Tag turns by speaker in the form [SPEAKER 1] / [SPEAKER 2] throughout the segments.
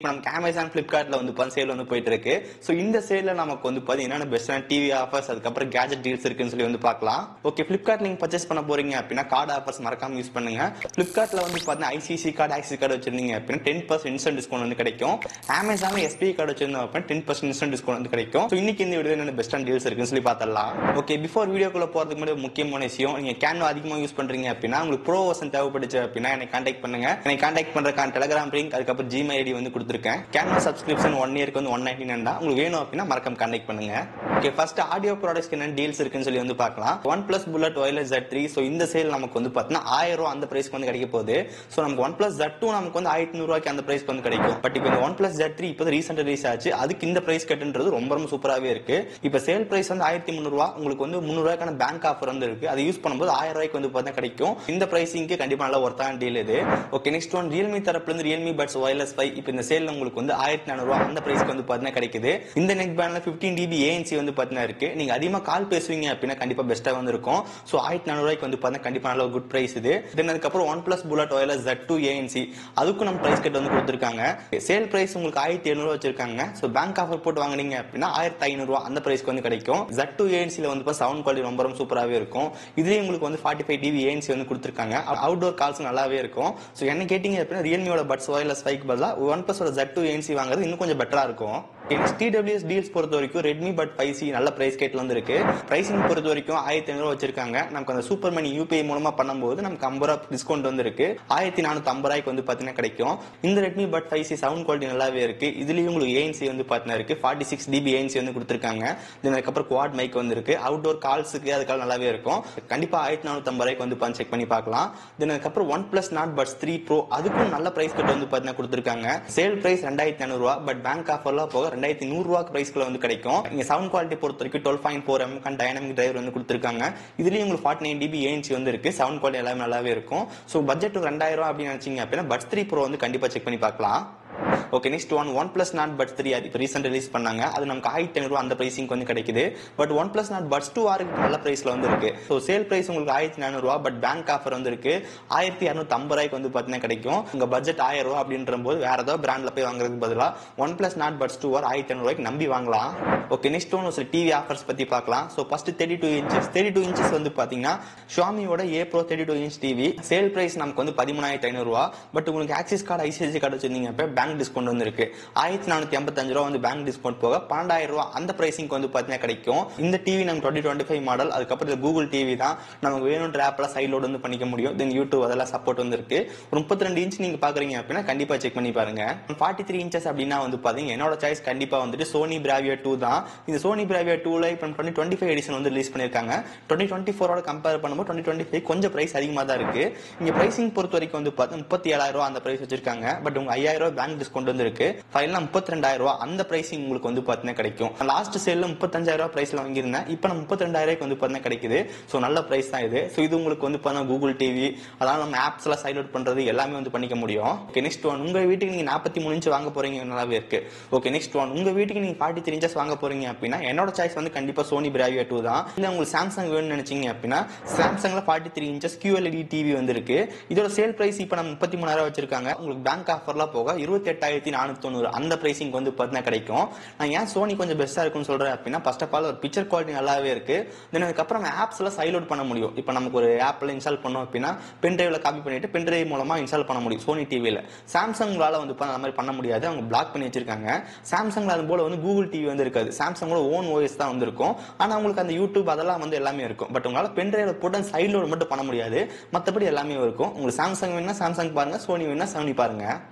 [SPEAKER 1] இப்போ நமக்கு அமேசான் பிளிப்கார்ட்ல வந்து சேல் வந்து போயிட்டு இருக்கு. ஸோ இந்த சேல்ல நமக்கு வந்து என்னென்ன பெஸ்டான டிவி ஆஃபர்ஸ் அதுக்கப்புறம் கேஜெட் டீல்ஸ் இருக்குன்னு சொல்லி வந்து பார்க்கலாம். ஓகே, பிளிப்கார்ட் நீங்க பர்ச்சேஸ் பண்ண போறீங்க அப்படின்னா கார்டு ஆஃபர்ஸ் மறக்காம யூஸ் பண்ணுங்க. பிளிப்கார்ட்ல வந்து பார்த்தீங்கன்னா ஐசிசி கார்டு ஆக்சிஸ் கார்டு வச்சிருந்தீங்க அப்படின்னா 10% இன்ஸ்டன்ட் டிஸ்கவுண்ட் வந்து கிடைக்கும். அமேசான்ல எஸ்பிஐ கார்டு வச்சிருந்தோம் அப்படின்னா 10% இன்ஸ்டன்ட் டிஸ்கவுண்ட் வந்து கிடைக்கும். ஸோ இன்னைக்கு இந்த வீடியோ என்னென்ன பெஸ்டான டீல்ஸ் இருக்குன்னு சொல்லி பார்த்தலாம். ஓகே, பிஃபோர் வீடியோக்குள்ள போறதுக்கு முன்னாடி முக்கியமான விஷயம், நீங்க கேன்வா அதிகமாக யூஸ் பண்றீங்க அப்படின்னா உங்களுக்கு ப்ரோ வெர்ஷன் தேவைப்படுச்சு அப்படின்னா என்னை கான்டாக்ட் பண்ணுங்க. என்னை கான்டாக்ட் பண்றதுக்கான டெலிகிராம் லிங்க் அதுக்கப்புறம் ஜிமெயில் ஐடி வந்து கொடுத்துருக்கேன். கேன்வா சப்ஸ்கிரிப்ஷன் 1 இயருக்கு வந்து 199 தான். உங்களுக்கு வேணும் அப்படின்னா மறக்காம கான்டாக்ட் பண்ணுங்க. ஓகே, ஃபர்ஸ்ட் ஆடியோ ப்ராடக்ட்ஸ்க்கு என்ன டீல்ஸ் இருக்குன்னு சொல்லி வந்து பார்க்கலாம். OnePlus Bullet Wireless Z3. So இந்த சேல் நமக்கு வந்து பார்த்தீங்கன்னா 1000 ரூபாய் அந்த பிரைஸ்க்கு வந்து கிடைக்க போகுது. ஸோ நமக்கு OnePlus Z2 நமக்கு வந்து 1500 ரூபாய்க்கு அந்த பிரைஸ்க்கு வந்து கிடைக்கும். பட் இப்போ இந்த OnePlus Z3 இப்போ ரீசெண்ட் ரிலீஸ் ஆச்சு. அதுக்கு இந்த பிரைஸ் கட்டுன்றது ரொம்ப ரொம்ப சூப்பராகவே இருக்கு. இப்போ சேல் பிரைஸ் வந்து 1300 ரூபாய். உங்களுக்கு வந்து 300 ரூபாய்க்கான பேங்க் ஆஃபர் வந்து இருக்கு. அதை யூஸ் பண்ணும்போது 1000 ரூபாய்க்கு வந்து பார்த்தா கிடைக்கும். இந்த பிரைசிங்க்கு கண்டிப்பா நல்ல ஒர்த்தான டீல் இது. ஓகே, நெக்ஸ்ட் ஒன் Realme தரப்புல இருந்து Realme Buds Wireless 5. இப்போ இந்த சேல் உங்களுக்கு வந்து 1400 ரூபாய் அந்த பிரைஸ்க்கு வந்து பார்த்தீங்கன்னா கிடைக்குது. இந்த நெக் பேண்ட்ல 15 dB ANC வந்து பார்த்தீங்கன்னா இருக்கு. நீங்க அதிகமா கால் பேசுவீங்க அப்படின்னா கண்டிப்பா பெஸ்டா வந்து இருக்கும். ஸோ 1400 ரூபாய்க்கு வந்து பார்த்தீங்கன்னா கண்டிப்பா நல்ல குட் பிரைஸ் இது. தென் அதுக்கப்புறம் OnePlus Bullet Wireless Z2 ANC அதுக்கும் நம்ம பிரைஸ் கட் வந்து கொடுத்துருக்காங்க. சேல் பிரைஸ் உங்களுக்கு 1700 வச்சிருக்காங்க. ஸோ பேங்க் ஆஃபர் போட்டு வாங்குனீங்க அப்படின்னா 1500 ரூபாய் அந்த பிரைஸ்க்கு வந்து கிடைக்கும். Z2 ANC ல வந்து சவுண்ட் குவாலிட்டி ரொம்ப ரொம்ப சூப்பராகவே இருக்கும். இதுலயே உங்களுக்கு வந்து 45 dB ANC வந்து கொடுத்துருக்காங்க. அவுட்டோர் கால்ஸ் நல்லாவே இருக்கும். ஸோ என்ன கேட்டீங்க அப்படின்னா Realme Buds Wireless 5 பதிலா OnePlus Z2 ANC வாங்குறது இன்னும் கொஞ்சம் பெட்டரா இருக்கும். TWS டீல்ஸ் பொறுத்த வரைக்கும் Redmi Bud 5C நல்ல பிரைஸ் கேட்ல வந்து இருக்கு. பிரைசிங் பொறுத்த வரைக்கும் 1500 வச்சிருக்காங்க. நமக்கு அந்த சூப்பர் மணி UPI மூலமா பண்ணும்போது நமக்கு 50 ரூபாய் டிஸ்கவுண்ட் வந்து இருக்கு. 1450 ரூபாய்க்கு வந்து பாத்தீங்கன்னா கிடைக்கும். இந்த Redmi Bud 5C sound quality நல்லாவே இருக்கு. இதுலயும் உங்களுக்கு ANC வந்து பாத்தீங்கன்னா இருக்கு. 46 dB ANC வந்து கொடுத்துருக்காங்க. அதுக்கப்புறம் குவாட் மைக் வந்து இருக்கு. அவுட்டோர் கால்ஸுக்கு அதுக்காக நல்லாவே இருக்கும். கண்டிப்பா 1450 ரூபாய்க்கு வந்து செக் பண்ணி பார்க்கலாம். அதுக்கப்புறம் OnePlus Nord Buds 3 Pro அதுக்கும் நல்ல பிரைஸ் கட் வந்து பாத்தீங்கன்னா கொடுத்துருக்காங்க. சேல் பிரைஸ் 2500 ரூபாய். பட் பேங்க் ஆஃபர்லாம் போக 2100 ரூபாய்க்கு பிரைஸ்க்குள்ள வந்து கிடைக்கும். இங்க சவுண்ட் குவாலிட்டி பொறுத்த வரைக்கும் 12.4 mm டைனமிக் டிரைவர் வந்து கொடுத்துருக்காங்க. இதுலயும் உங்களுக்கு 49 dB ANC வந்து இருக்கு. சவுண்ட் குவாலிட்டி எல்லாமே நல்லாவே இருக்கும். ஸோ பட்ஜெட் 2000 ரூபாய் அப்படின்னு நினைச்சீங்க அப்படின்னா Buds 3 Pro வந்து கண்டிப்பா செக் பண்ணி பார்க்கலாம். Okay, next one OnePlus Nord Buds 3 அது இப்போ ரீசெண்ட் ரிலீஸ் பண்ணாங்க. அது நமக்கு 1500 ரூபாய் அந்த பிரைசிங் வந்து கிடைக்குது. But OnePlus Nord Buds 2R நல்ல பிரைஸ்ல வந்து இருக்கு. ஸோ சேல் பிரைஸ் உங்களுக்கு 1400 ரூபாய். பட் பேங்க் ஆஃபர் வந்து இருக்கு. 1250 ரூபாய்க்கு வந்து பாத்தீங்கன்னா கிடைக்கும். உங்க பட்ஜெட் 1000 ரூபாய் அப்படின்ற போது வேற ஏதாவது பிராண்ட்ல போய் வாங்குறதுக்கு பதிலா OnePlus Nord Buds 2R 1500 ரூபாய்க்கு நம்பி வாங்கலாம். ஓகே, நெக்ஸ்ட் ஒன் ஒரு டிவி ஆஃபர்ஸ் பத்தி பார்க்கலாம். ஸோ ஃபர்ஸ்ட் 32 இன்ச்சஸ் வந்து பாத்தீங்கன்னா Xiaomi-யோட A Pro 32 inch TV sale price நமக்கு வந்து 13500 ரூபாய். பட் உங்களுக்கு ஆக்சிஸ் கார்டு ஐசிஐசி கார்டு வச்சிருந்தீங்க அப்ப பேங்க் டிஸ்கவுண்ட் வந்து இருக்கு. 1455 ரூபாய் வந்து பேங்க் டிஸ்கவுண்ட் போக 12000 ரூபாய் அந்த பிரைசிங் வந்து பாத்தீங்கன்னா கிடைக்கும். இந்த டிவி நம்ம 2025 மாடல். அதுக்கப்புறம் கூகுள் டிவி தான் நமக்கு வேணும்ன்ற ஆப்ல சைட் லோட் வந்து பண்ணிக்க முடியும். தென் யூடியூப் அதெல்லாம் சப்போர்ட் வந்து இருக்கு. ஒரு 32 இன்ச் நீங்க பாக்குறீங்க அப்படின்னா கண்டிப்பா செக் பண்ணி பாருங்க. 43 inches அப்படின்னா வந்து பாத்தீங்க என்னோட சாய்ஸ் கண்டிப்பா வந்துட்டு Sony Bravia 2 தான். இந்த Sony Bravia 2ல இப்போ 2025 எடிஷன் வந்து ரிலீஸ் பண்ணிருக்காங்க. 2024 கம்பேர் பண்ணும்போது 2025 கொஞ்சம் பிரைஸ் அதிகமா தான் இருக்கு. இங்க பிரைசிங் பொறுத்த வரைக்கும் வந்து பாத்தீங்கன்னா 37000 ரூபாய் அந்த பிரைஸ் வச்சிருக்காங்க. பட் உங்க 5000 ரூபாய் பேங்க் டிஸ்கவுண்ட் வந்து இருக்கு. ஃபைனலா 32000 ரூபாய் அந்த பிரைசிங் உங்களுக்கு வந்து பாத்தீங்கன்னா கிடைக்கும். லாஸ்ட் சேல்ல 35000 ரூபாய் பிரைஸ்ல வாங்கியிருந்தேன். இப்போ நம்ம 32000 ரூபாய்க்கு வந்து பாத்தீங்கன்னா கிடைக்குது. ஸோ நல்ல பிரைஸ் தான் இது. ஸோ இது உங்களுக்கு வந்து பாத்தீங்கன்னா கூகுள் டிவி அதாவது நம்ம ஆப்ஸ் எல்லாம் சைட் அவுட் பண்றது எல்லாமே வந்து பண்ணிக்க முடியும். ஓகே, நெக்ஸ்ட் ஒன் உங்க வீட்டுக்கு நீங்க 43 இன்ச் வாங்க போறீங்க நல்லாவே இருக்கு. ஓகே, நெக்ஸ்ட் ஒன் உங்க வீட்டுக்கு நீங்க 43 inches வாங்க போறீங்க அப்படின்னா என்னோட சாய்ஸ் வந்து கண்டிப்பா Sony Bravia 2 தான். இல்ல உங்களுக்கு சாம்சங் வேணும்னு நினைச்சீங்க அப்படின்னா சாம்சங்ல 43 inches QLED டிவி வந்து இருக்கு. இதோட சேல் பிரைஸ் இப்போ நம்ம 33000 வச்சிருக்காங்க. உங்களுக்கு பேங்க் ஆஃபர்லாம் போக 28490 அந்த பிரைசிங் வந்து பார்த்தீங்கன்னா கிடைக்கும். நான் ஏன் சோனி கொஞ்சம் பெஸ்டா இருக்குன்னு சொல்றேன் அப்படின்னா ஃபர்ஸ்ட் ஆஃப் ஆல் ஒரு பிக்சர் குவாலிட்டி நல்லாவே இருக்கு. தென் அதுக்கப்புறம் ஆப்ஸ் எல்லாம் சைட் லோட் பண்ண முடியும். இப்போ நமக்கு ஒரு ஆப்ல இன்ஸ்டால் பண்ணோம் அப்படின்னா பென்ட்ரைவ்ல காப்பி பண்ணிட்டு பென்ட்ரைவ் மூலமா இன்ஸ்டால் பண்ண முடியும் சோனி டிவில. சாம்சங்லால வந்து அந்த மாதிரி பண்ண முடியாது. அவங்க பிளாக் பண்ணி வச்சிருக்காங்க. சாம்சங்ல அது போல வந்து கூகுள் டிவி வந்து இருக்காது. சாம்சங்கோட ஓன் ஓஎஸ் தான் வந்திருக்கும். ஆனா உங்களுக்கு அந்த யூடியூப் அதெல்லாம் வந்து எல்லாமே இருக்கும். பட் உங்களால பென்ட்ரைவ்ல போட்டு சைட் லோட் மட்டும் பண்ண முடியாது. மற்றபடி எல்லாமே இருக்கும். உங்களுக்கு சாம்சங் வேணும்னா சாம்சங் பாருங்க, சோனி வேணும்னா சோனி பாருங்க.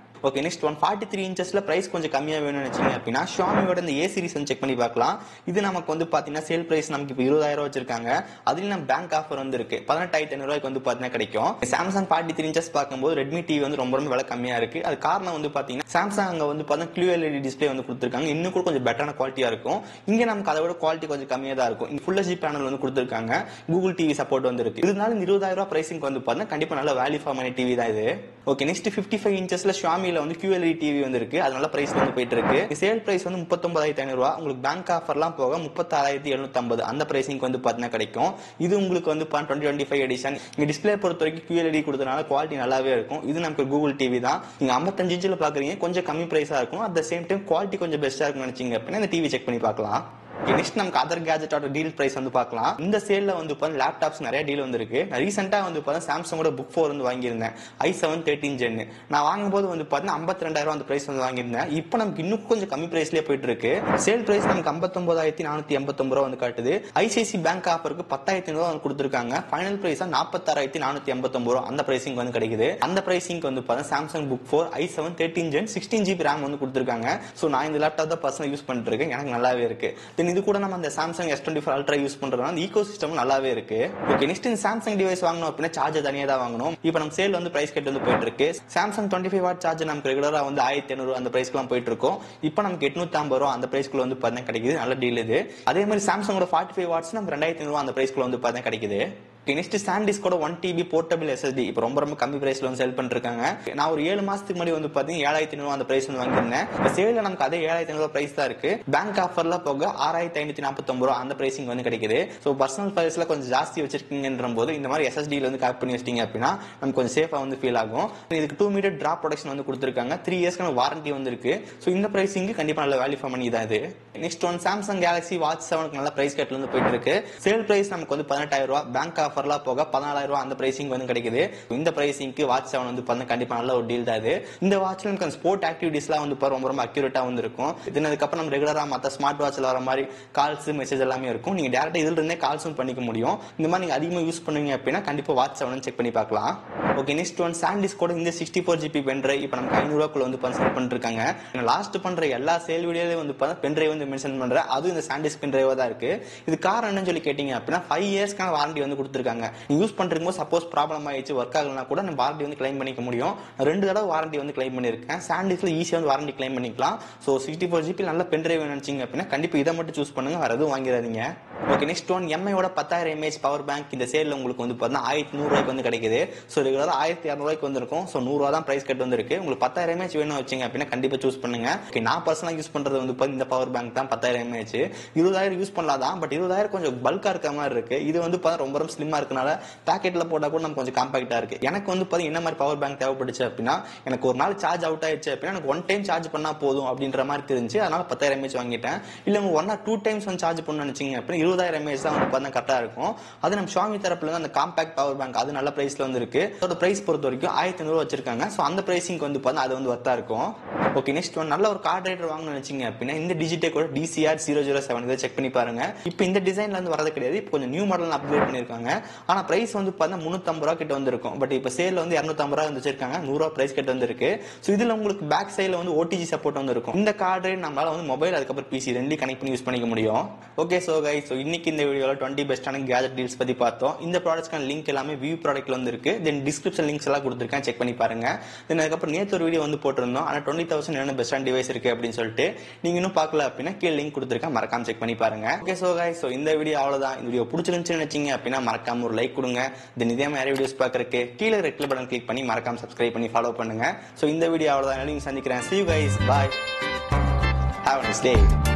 [SPEAKER 1] ஓகே, நெக்ஸ்ட் ஒன் 43 inchesல பிரைஸ் கொஞ்சம் கம்மியா வேணும்னு நினைச்சீங்க அப்படின்னா Xiaomi-யோட இந்த A series வந்து செக் பண்ணி பார்க்கலாம். இது நமக்கு வந்து பாத்தீங்கன்னா சேல் பிரைஸ் நமக்கு இப்போ 20000 வச்சிருக்காங்க. அதுல நம்ம பேங்க் ஆஃபர் வந்து இருக்கு. 18500 ரூபாய்க்கு வந்து பாத்தீங்கன்னா கிடைக்கும். சாம்சங் 43 inches பார்க்கும்போது Redmi டிவி வந்து ரொம்ப விலை கம்மியா இருக்கு. அது காரணம் வந்து பாத்தீங்கன்னா சாம்சங் அங்க வந்து பாத்தீங்கன்னா QLED டிஸ்பிளே வந்து கொடுத்திருக்காங்க. இன்னும் கூட கொஞ்சம் பெட்டரான குவாலிட்டியா இருக்கும். இங்க நமக்கு அதை விட குவாலிட்டி கொஞ்சம் கம்மியா தான் இருக்கும். இங்க ஃபுல் HD பேனல் வந்து கொடுத்திருக்காங்க. கூகுள் டிவி சப்போர்ட் வந்து இருக்கு. இதனால 20000 ரூபாய் பிரைசிங் வந்து பாத்தீங்கன்னா கண்டிப்பா நல்ல வேல்யூ ஃபார் மணி டிவி தான் இது. ஓகே, நெக்ஸ்ட் 55 inchesல Xiaomi ஷாமில வந்து QLED டிவி வந்து இருக்கு. அது நல்ல பிரைஸ்ல வந்து போயிட்டு இருக்கு. சேல் பிரைஸ் வந்து 39,500 உங்களுக்கு பேங்க் ஆஃபர்லாம் போக 36,750 அந்த பிரைசிங் வந்து பாத்தீங்கன்னா கிடைக்கும். இது உங்களுக்கு வந்து 2025 எடிஷன். இங்க டிஸ்பிளே பொறுத்த வரைக்கும் QLED கொடுத்தனால குவாலிட்டி நல்லாவே இருக்கும். இது நமக்கு கூகுள் டிவி தான். நீங்க 55 இன்ச்ல பாக்குறீங்க, கொஞ்சம் கம்மி பிரைஸா இருக்கும். At the same time quality கொஞ்சம் பெஸ்டா இருக்கும்னு நினைச்சீங்க அப்படின்னா இந்த டிவி செக் பண்ணி பார்க்கலாம். நெக்ஸ்ட் நமக்கு அதர் கேஜெட்டோட டீல் பிரைஸ் வந்து பார்க்கலாம். இந்த சேல்ல வந்து லேப்டாப்ஸ் நிறைய டீல் வந்திருக்கு. நான் ரீசெண்டா வந்து சாம்சங்கோட புக் 4 வந்து வாங்கியிருந்தேன். i7 13 Gen. நான் வாங்கும்போது வந்து 52,000 அந்த பிரைஸ் வந்து வாங்கியிருந்தேன். இப்போ நமக்கு இன்னும் கொஞ்சம் கம்மி பிரைஸ்லயே போயிட்டு இருக்கு. சேல் பிரைஸ் நமக்கு 59,489 வந்து காட்டுது. ஐசிஐசி பேங்க் ஆஃபருக்கு 10,500 வந்து கொடுத்துருக்காங்க. ஃபைனல் பிரைஸ் 46,489 அந்த பிரைசிங் வந்து கிடைக்குது. அந்த பிரைசிங் வந்து Samsung book 4 i7 13 Gen 16GB RAM வந்து கொடுத்துருக்காங்க. சோ நான் இந்த லேப்டாப் தான் பர்சனலா யூஸ் பண்ணிட்டு இருக்கேன். எனக்கு நல்லாவே இருக்கு. இது கூட நம்ம அந்த சாம்சங் S24 Ultra யூஸ் பண்றதுனால அந்த ஈகோ சிஸ்டம் நல்லாவே இருக்கு. ஓகே, நெக்ஸ்ட் இந்த சாம்சங் டிவைஸ் வாங்கணும் அப்படின்னா சார்ஜர் தனியா தான் வாங்கணும். இப்போ நம்ம சேல் வந்து பிரைஸ் கட் வந்து போயிட்டு இருக்கு. சாம்சங் 25 வாட் சார்ஜர் நமக்கு ரெகுலரா வந்து 1,500 அந்த பிரைஸ்க்குலாம் போயிட்டு இருக்கும். இப்போ நமக்கு 850 ரூபா அந்த பிரைஸ்க்குள்ள வந்து பாத்தீங்கன்னா கிடைக்குது. நல்ல டீல் இது. அதே மாதிரி சாம்சங்கோட 45 வாட்ஸ் நமக்கு 2,500 அந்த பிரைஸ்க்குள்ள வந்து பாத்தீங்கன்னா கிடைக்குது. நெக்ஸ்ட் சாண்டிஸ்க் கூட 1 TB போர்ட்டபிள் SSD இப்போ ரொம்ப கம்மி பிரைஸ்ல வந்து செல் பண்ணிருக்காங்க. நான் ஒரு 7 மாசத்துக்கு முன்னாடி வந்து பாத்தீங்கன்னா 7,500 அந்த பிரைஸ் வந்து வாங்கியிருந்தேன். சேல்ல நமக்கு அதே 7,500 பிரைஸ் தான் இருக்கு. பேங்க் ஆஃபர்ல போக 6,549 அந்த பிரைசிங் வந்து கிடைக்குது. சோ பர்சனல் ஃபைல்ஸ்ல கொஞ்சம் ஜாஸ்தி வச்சிருக்கீங்கன்ற போது இந்த மாதிரி SSD ல வந்து கனெக்ட் பண்ணி வச்சிட்டீங்க அப்படின்னா நமக்கு கொஞ்சம் சேஃபா வந்து ஃபீல் ஆகும். இதுக்கு 2 மீட்டர் டிராப் ப்ரொடெக்ஷன் வந்து கொடுத்திருக்காங்க. 3 இயர்ஸ்க்கான வாரண்டி வந்து இருக்கு. சோ இந்த பிரைசிங் கண்டிப்பா நல்ல வேல்யூ ஃபார் மணி தான் இது. Next one Samsung Galaxy watch 7 நல்ல பிரைஸ் கட்ல வந்து போயிட்டு இருக்கு. சேல் பிரைஸ் நமக்கு வந்து 18,000 ரூபாய், பேங்க் ஆஃபர்ல போக 14,000 ரூபாய் அந்த பிரைசிங் வந்து கிடைக்குது. இந்த பிரைசிங்க்கு வாட்ச் 7 வந்து பார்த்தா கண்டிப்பா நல்ல ஒரு டீல் தான் இது. இந்த வாட்ச்ல நமக்கு ஸ்போர்ட் ஆக்டிவிட்டிஸ்லாம் வந்து ரொம்ப அக்யூரேட்டா வந்து இருக்கும். இதுனதுக்கு அப்புறம் நம்ம ரெகுலரா மத்த ஸ்மார்ட் வாட்ச்ல வர மாதிரி கால்ஸ் மெசேஜ் எல்லாமே இருக்கும். நீங்க டைரக்டா இதுல இருந்தே கால்ஸும் பண்ணிக்க முடியும். இந்த மாதிரி நீங்க அதிகமா யூஸ் பண்ணுவீங்க அப்படின்னா கண்டிப்பா வாட்ச் 7 செக் பண்ணி பார்க்கலாம். ஓகே, நெக்ஸ்ட் ஒன் சாண்டிஸ்க் கூட இந்த 64GB பென் டிரைவ் இப்போ நமக்கு 500 ரூபாய்க்குள்ள வந்து செல் பண்ணிருக்காங்க. லாஸ்ட் பண்ற எல்லா சேல் வீடியோலயும் வந்து பென் டிரைவ் வந்து மென்ஷன் பண்ற அதுவும் இந்த சாண்டிஸ்க் பென் டிரைவா தான் இருக்கு. இது காரணம் என்னன்னு சொல்லி கேட்டீங்க அப்படின்னா 5 இயர்ஸ்க்கான வாரண்டி வந்து கொடுத்துருக்காங்க. நீங்க யூஸ் பண்றீங்க சப்போஸ் ப்ராப்ளம் ஆயிடுச்சு ஒர்க் ஆகலனா கூட நம்ம வாரண்டி வந்து கிளைம் பண்ணிக்க முடியும். 2 தடவை வாரண்டி வந்து கிளைம் பண்ணிருக்கேன். சாண்டிஸ்க்ல ஈஸியா வந்து வாரண்டி கிளைம் பண்ணிக்கலாம். சோ 64GB நல்ல பென் டிரைவ் நினைச்சீங்க அப்படின்னா கண்டிப்பா இதை மட்டும் சூஸ் பண்ணுங்க, வேற எதுவும் வாங்கிடாதீங்க. ஓகே, நெக்ஸ்ட் ஒன் எம்ஐயோட 10,000 mAh பவர் பேங்க் இந்த சேல்ல உங்களுக்கு வந்து பார்த்தா 1,100 ரூபாய்க்கு வந்து கிடைக்குது. சோ ரெகுலரா 1,200 ரூபாய்க்கு வந்திருக்கும். சோ 100 ரூபாய் தான் பிரைஸ் கட் வந்திருக்கு. உங்களுக்கு 10,000 mAh வேணும் வச்சீங்க அப்படின்னா கண்டிப்பா சூஸ் பண்ணுங்க. ஓகே, நான் பர்சனலா யூஸ் பண்றது வந்து இந்த பவர் பேங்க் தான் 10,000 mAh. 20,000 யூஸ் பண்ணலாம் தான், பட் 20,000 கொஞ்சம் பல்கா இருக்க மாதிரி இருக்கு. இது வந்து ரொம்ப ஸ்லிம்மா இருக்கனால பாக்கெட்ல போட்டா கூட நமக்கு கொஞ்சம் காம்பாக்டா இருக்கு. எனக்கு வந்து என்ன மாதிரி பவர் பேங்க் தேவைப்படுச்சு அப்படின்னா எனக்கு ஒரு நாள் சார்ஜ் அவுட் ஆயிடுச்சு அப்படின்னா எனக்கு 1 டைம் சார்ஜ் பண்ணா போதும் அப்படின்ற மாதிரி தெரிஞ்சு அதனால 10,000 mAh வாங்கிட்டேன். இல்ல 1 or 2 டைம்ஸ் வந்து சார்ஜ் பண்ணணும்னு நினைச்சீங்க அப்படின்னா 20,000 mAh தான் வந்து கரெக்டா இருக்கும். அது நம்ம ஷாமி தரப்புல இருந்து அந்த காம்பாக்ட் பவர் பேங்க் அது நல்ல பிரைஸ்ல வந்து இருக்கு. அதோட பிரைஸ் பொறுத்த வரைக்கும் 1,500 வச்சிருக்காங்க. சோ அந்த பிரைசிங் வந்து அது வந்து வர்த்தா இருக்கும். ஓகே, நெக்ஸ்ட் ஒன் நல்ல ஒரு கார்ட் ரைடர் வாங்கணும்னு நினைச்சீங்க அப்படின்னா இந்த டிஜிடெக்கோட DCR 007 இதை செக் பண்ணி பாருங்க. இப்போ இந்த டிசைன்ல இருந்து வரது கிடையாது. இப்போ கொஞ்சம் நியூ மாடல் அப்கிரேட் பண்ணிருக்காங்க. ஆனா பிரைஸ் வந்து 350 ரூபாய் கிட்ட வந்திருக்கும். பட் இப்போ சேல்ல வந்து 250 ரூபாய் வந்து வச்சிருக்காங்க. 100 ரூபாய் பிரைஸ் கிட்ட வந்திருக்கு. சோ இதுல உங்களுக்கு பேக் சைடுல வந்து OTG சப்போர்ட் வந்து இருக்கும். இந்த கார்ட் ரைட் நம்மளால வந்து மொபைல் அதுக்கப்புறம் PC ரெண்டையும் கனெக்ட் பண்ணி யூஸ் பண்ணிக்க முடியும். ஓகே, சோ கைஸ், சோ இன்னைக்கு இந்த வீடியோல 20 பெஸ்டான கேஜெட் டீல்ஸ் பத்தி பார்த்தோம். இந்த ப்ராடக்ட்ஸ்க்கான லிங்க் எல்லாமே வியூ ப்ராடக்ட்ல வந்து இருக்கு. தென் டிஸ்கிரிப்ஷன் லிங்க்ஸ் எல்லாம் கொடுத்துருக்கேன், செக் பண்ணி பாருங்க. தென் அதுக்கப்புறம் நேத்து ஒரு வீடியோ வந்து போட்டிருந்தோம். ஆனா 20,000 என்ன பெஸ்டான டிவைஸ் இருக்கு அப்படின்னு சொல்லிட்டு நீங்க இன்னும் பார்க்கல அப்படின்னா கீழே லிங்க் கொடுத்துருக்கேன், மறக்காம செக் பண்ணி பாருங்க. ஓகே, சோ கைஸ், சோ இந்த வீடியோ அவ்வளவுதான். இந்த வீடியோ பிடிச்சிருந்துச்சுன்னு நினைச்சீங்க அப்படின்னா மறக்காம ஒரு லைக் கொடுங்க. தென் இதே மாதிரி வீடியோஸ் பார்க்கறதுக்கு கீழே ரெட் கலர் பட்டன் கிளிக் பண்ணி மறக்காம சப்ஸ்கிரைப் பண்ணி ஃபாலோ பண்ணுங்க. சோ இந்த வீடியோ அவ்வளவுதான். சந்திக்கிறேன். See you guys. Bye. Have a nice day.